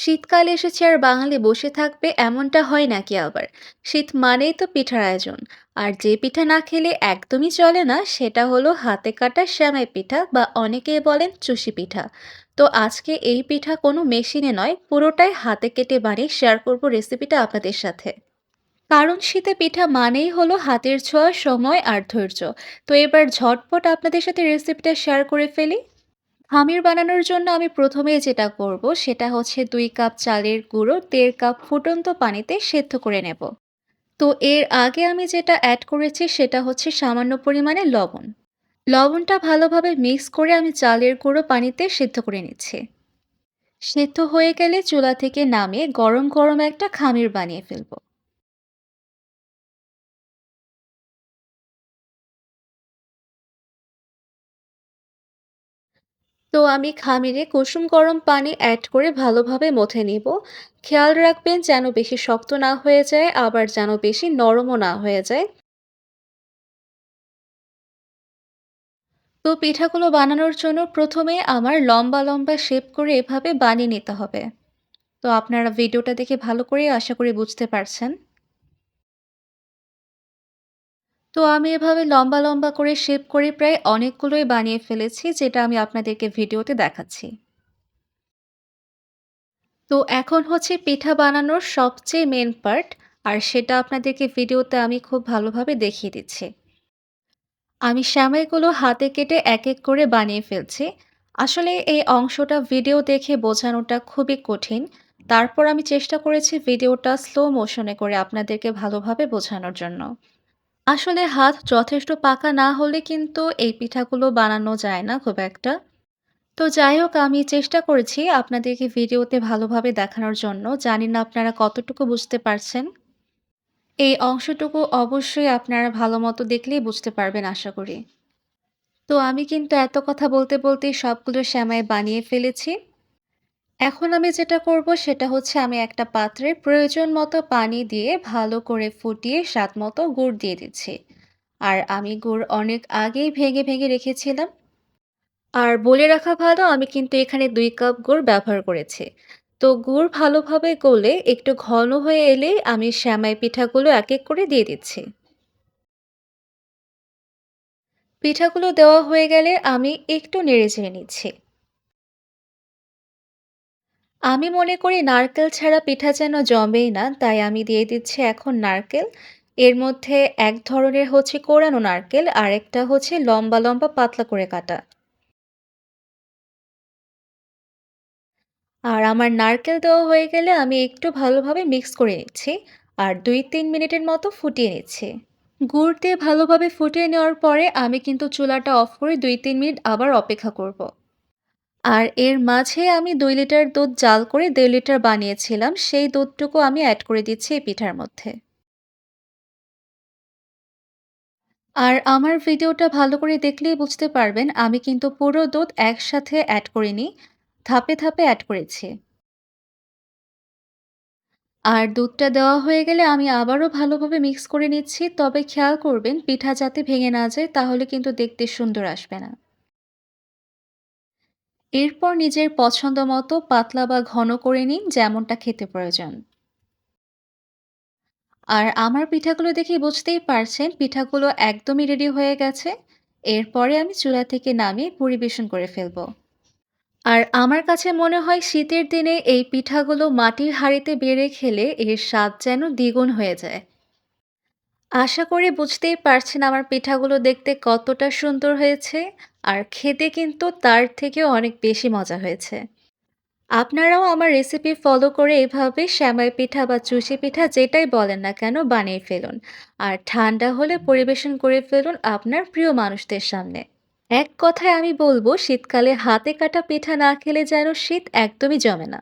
শীতকালে এসেছে আর বাঙালি বসে থাকবে এমনটা হয় নাকি আবার? শীত মানেই তো পিঠার আয়োজন। আর যে পিঠা না খেলে একদমই চলে না সেটা হলো হাতে কাটা সেমাই পিঠা বা অনেকেই বলেন চুষি পিঠা। তো আজকে এই পিঠা কোনো মেশিনে নয়, পুরোটাই হাতে কেটে বানিয়ে শেয়ার করব রেসিপিটা আপনাদের সাথে। কারণ শীতে পিঠা মানেই হলো হাতের ছোঁয়া, সময় আর ধৈর্য। তো এবার ঝটপট আপনাদের সাথে রেসিপিটা শেয়ার করে ফেলি। খামির বানানোর জন্য আমি প্রথমেই যেটা করব সেটা হচ্ছে ২ কাপ চালের গুঁড়ো ১.৫ কাপ ফুটন্ত পানিতে সেদ্ধ করে নেব। তো এর আগে আমি যেটা অ্যাড করেছি সেটা হচ্ছে সামান্য পরিমাণে লবণ। লবণটা ভালোভাবে মিক্স করে আমি চালের গুঁড়ো পানিতে সেদ্ধ করে নিচ্ছি। সেদ্ধ হয়ে গেলে চুলা থেকে নামিয়ে গরম গরম একটা খামির বানিয়ে ফেলবো। তো আমি খামিরে কুসুম গরম পানি অ্যাড করে ভালোভাবে মথে নিব। খেয়াল রাখবেন যেন বেশি শক্ত না হয়ে যায়, আবার যেন বেশি নরমও না হয়ে যায়। তো পিঠাগুলো বানানোর জন্য প্রথমে আমার লম্বা লম্বা শেপ করে এভাবে বানিয়ে নিতে হবে। তো আপনারা ভিডিওটা দেখে ভালো করে আশা করি বুঝতে পারছেন। তো আমি এভাবে লম্বা লম্বা করে শেপ করে প্রায় অনেকগুলোই বানিয়ে ফেলেছি, যেটা আমি আপনাদেরকে ভিডিওতে দেখাচ্ছি। তো এখন হচ্ছে পিঠা বানানোর সবচেয়ে মেন পার্ট, আর সেটা আপনাদেরকে ভিডিওতে আমি খুব ভালোভাবে দেখিয়ে দিচ্ছি। আমি সেমাইগুলো হাতে কেটে এক এক করে বানিয়ে ফেলছি। আসলে এই অংশটা ভিডিও দেখে বোঝানোটা খুবই কঠিন। তারপর আমি চেষ্টা করেছি ভিডিওটা স্লো মোশনে করে আপনাদেরকে ভালোভাবে বোঝানোর জন্য। আসলে হাত যথেষ্ট পাকা না হলে কিন্তু এই পিঠাগুলো বানানো যায় না খুব একটা। তো যাই হোক, আমি চেষ্টা করেছি আপনাদেরকে ভিডিওতে ভালোভাবে দেখানোর জন্য। জানি না আপনারা কতটুকু বুঝতে পারছেন। এই অংশটুকু অবশ্যই আপনারা ভালোমতো দেখলেই বুঝতে পারবেন আশা করি। তো আমি কিন্তু এত কথা বলতে বলতেই সবগুলো সেমাই বানিয়ে ফেলেছি। এখন আমি যেটা করব সেটা হচ্ছে আমি একটা পাত্রে প্রয়োজন মতো পানি দিয়ে ভালো করে ফুটিয়ে স্বাদ মতো গুড় দিয়ে দিচ্ছি। আর আমি গুড় অনেক আগেই ভেঙে ভেঙে রেখেছিলাম। আর বলে রাখা ভালো, আমি কিন্তু এখানে ২ কাপ গুড় ব্যবহার করেছি। তো গুড় ভালোভাবে গলে একটু ঘন হয়ে এলেই আমি সেমাই পিঠাগুলো এক এক করে দিয়ে দিচ্ছি। পিঠাগুলো দেওয়া হয়ে গেলে আমি একটু নেড়েচেড়ে নিচ্ছি। আমি মনে করি নারকেল ছাড়া পিঠা যেন জমেই না, তাই আমি দিয়ে দিচ্ছি এখন নারকেল। এর মধ্যে এক ধরনের হচ্ছে কোরানো নারকেল, আরেকটা হচ্ছে লম্বা লম্বা পাতলা করে কাটা। আর আমার নারকেল দেওয়া হয়ে গেলে আমি একটু ভালোভাবে মিক্স করে নিচ্ছি। আর ২-৩ মিনিটের মতো ফুটিয়ে নিচ্ছি। গুড় দিয়ে ভালোভাবে ফুটিয়ে নেওয়ার পরে আমি কিন্তু চুলাটা অফ করে ২-৩ মিনিট আবার অপেক্ষা করব। আর এর মাঝে আমি ২ লিটার দুধ জাল করে ১.৫ লিটার বানিয়েছিলাম। সেই দুধটুকু আমি অ্যাড করে দিচ্ছি এই পিঠার মধ্যে। আর আমার ভিডিওটা ভালো করে দেখলেই বুঝতে পারবেন আমি কিন্তু পুরো দুধ একসাথে অ্যাড করিনি। ধাপে ধাপে অ্যাড করেছি। আর দুধটা দেওয়া হয়ে গেলে আমি আবারও ভালোভাবে মিক্স করে নিচ্ছি। তবে খেয়াল করবেন পিঠা যাতে ভেঙে না যায়, তাহলে কিন্তু দেখতে সুন্দর আসবে না। এরপর নিজের পছন্দ মতো পাতলা বা ঘন করে নিন, যেমনটা খেতে প্রয়োজন। আর আমার পিঠাগুলো দেখে বুঝতেই পারছেন পিঠাগুলো একদমই রেডি হয়ে গেছে। এরপরে আমি চুলা থেকে নামিয়ে পরিবেশন করে ফেলবো। আর আমার কাছে মনে হয় শীতের দিনে এই পিঠাগুলো মাটির হাঁড়িতে বেড়ে খেলে এর স্বাদ যেন দ্বিগুণ হয়ে যায়। আশা করি বুঝতেই পারছেন আমার পিঠাগুলো দেখতে কতটা সুন্দর হয়েছে, আর খেতে কিন্তু তার থেকেও অনেক বেশি মজা হয়েছে। আপনারাও আমার রেসিপি ফলো করে এভাবে সেমাই পিঠা বা চুষি পিঠা যেটাই বলেন না কেন বানিয়ে ফেলুন। আর ঠান্ডা হলে পরিবেশন করে ফেলুন আপনার প্রিয় মানুষদের সামনে। এক কথায় আমি বলবো, শীতকালে হাতে কাটা পিঠা না খেলে যেন শীত একদমই জমে না।